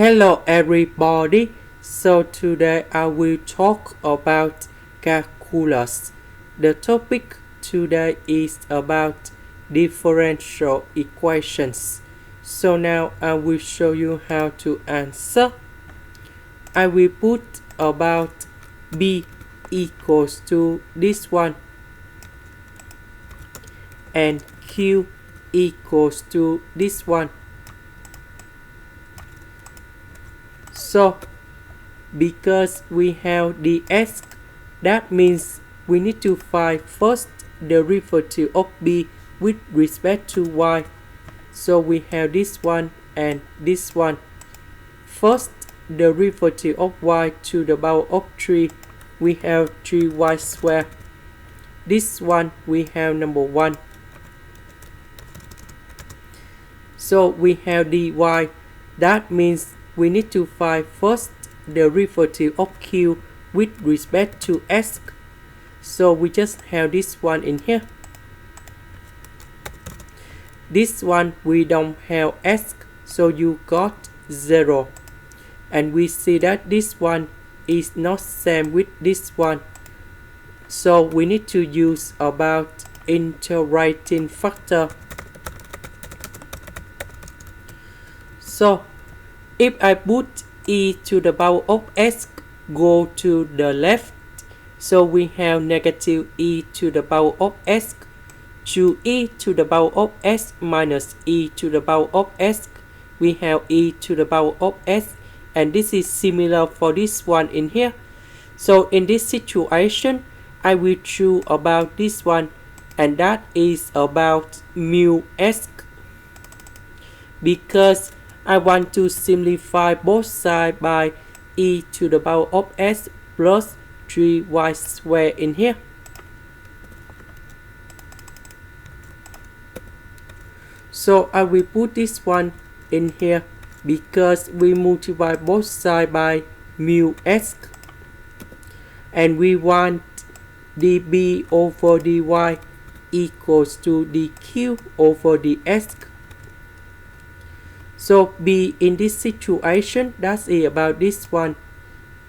Hello everybody, so today I will talk about calculus. The topic today is about differential equations. So now I will show you how to answer. I will put about b equals to this one and q equals to this one. So, because we have dx, that means we need to find first derivative of b with respect to y. So we have this one and this one. First derivative of y to the power of 3, we have 3y squared. This one we have number 1. So we have dy, that means we need to find first derivative of q with respect to s. So we just have this one in here. This one we don't have s, so you got 0. And we see that this one is not same with this one. So we need to use about integrating factor. So if I put e to the power of s go to the left, so we have negative e to the power of s to e to the power of s minus e to the power of s. We have e to the power of s, and this is similar for this one in here. So in this situation, I will choose about this one, and that is about mu s, because I want to simplify both sides by e to the power of s plus 3y squared in here. So I will put this one in here because we multiply both sides by mu s, and we want db over dy equals to dq over ds. So b in this situation, that's about this one.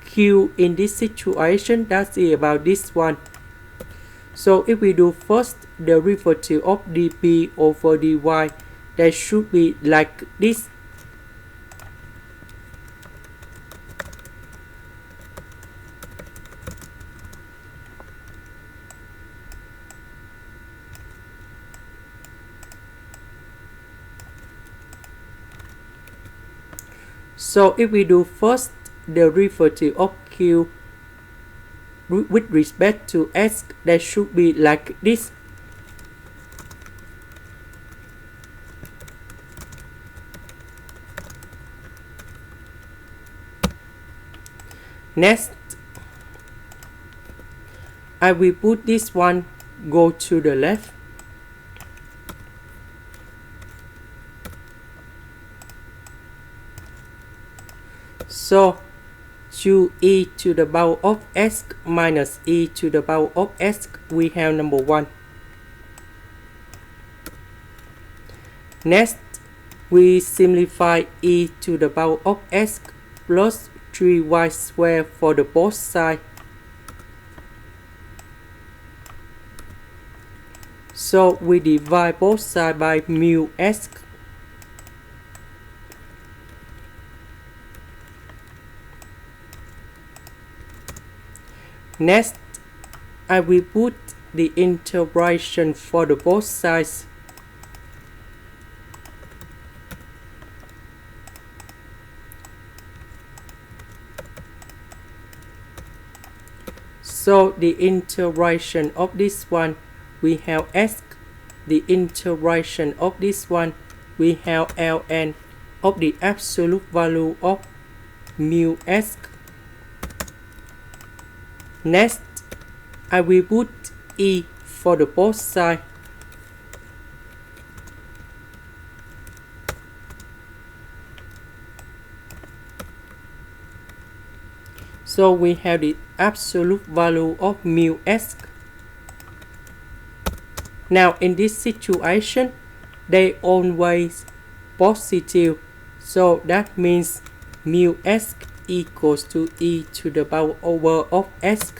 Q in this situation, that's about this one. So if we do first derivative of db over dy, that should be like this. So if we do first derivative of q with respect to s, that should be like this. Next, I will put this one go to the left. So, 2e to the power of s minus e to the power of s, we have number 1. Next, we simplify e to the power of s plus 3y squared for the both sides. So we divide both sides by mu s. Next, I will put the integration for the both sides. So the integration of this one, we have s. The integration of this one, we have ln of the absolute value of mu s. Next, I will put e for the both sides. So we have the absolute value of mu s. Now in this situation, they always positive. So that means mu s equals to e to the power over of s.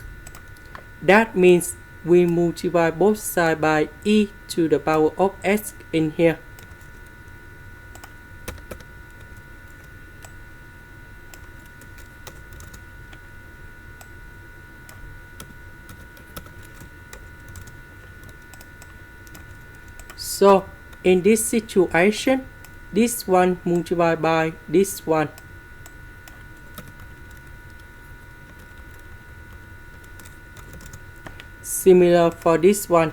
That means we multiply both sides by e to the power of s in here. So in this situation, this one multiplied by this one. Similar for this one.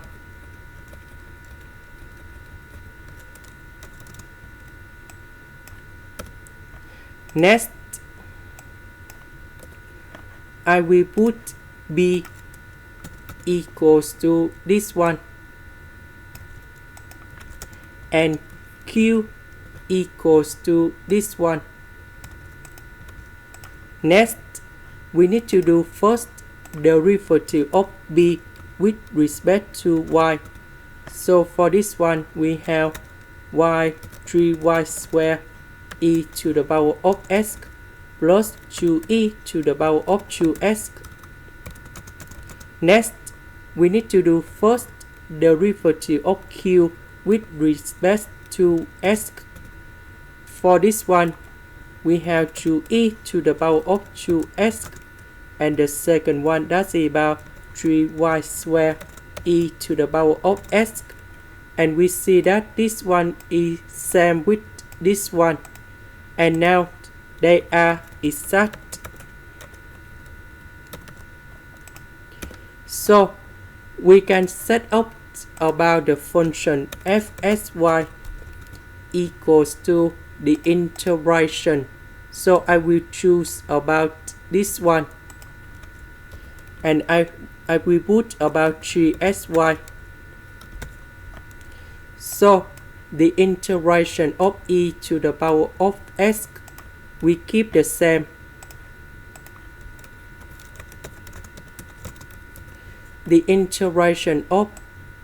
Next, I will put b equals to this one and q equals to this one. Next, we need to do first derivative of b with respect to y. So for this one, we have y 3y squared e to the power of s plus 2e to the power of 2s. Next, we need to do first derivative of q with respect to s. For this one, we have 2e to the power of 2s, and the second one, that's about 3y squared e to the power of s, and we see that this one is same with this one, and now they are exact. So we can set up about the function fsy equals to the integration. So I will choose about this one, and I will put about 3sy. So the integration of e to the power of s, we keep the same. The integration of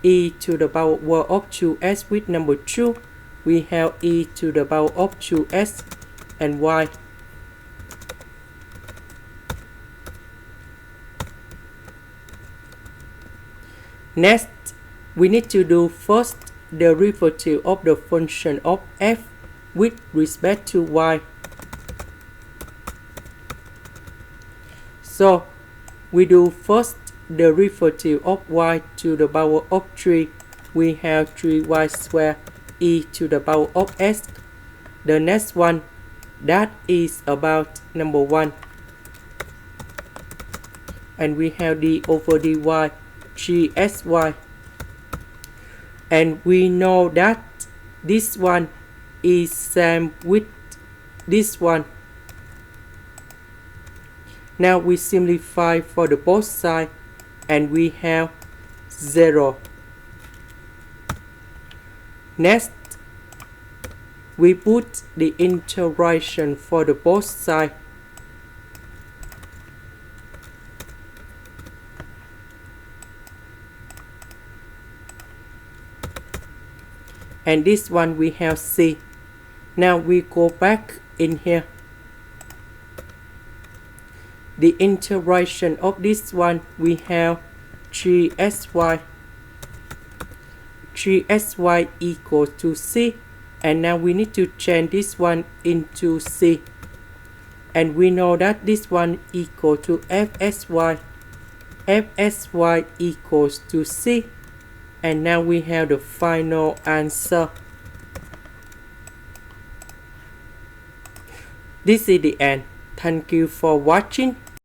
e to the power of 2s with number 2, we have e to the power of 2s and y. Next, we need to do first derivative of the function of f with respect to y. So we do first derivative of y to the power of 3. We have 3y squared e to the power of s. The next one, that is about number 1. And we have d over dy 3sy. And we know that this one is same with this one. Now we simplify for the both sides, and we have 0. Next, we put the integration for the both sides. And this one we have c. Now we go back in here. The integration of this one, we have 3sy. 3sy equals to c, and now we need to change this one into c, and we know that this one equal to fsy. Fsy equals to c, and now we have the final answer. This is the end. Thank you for watching.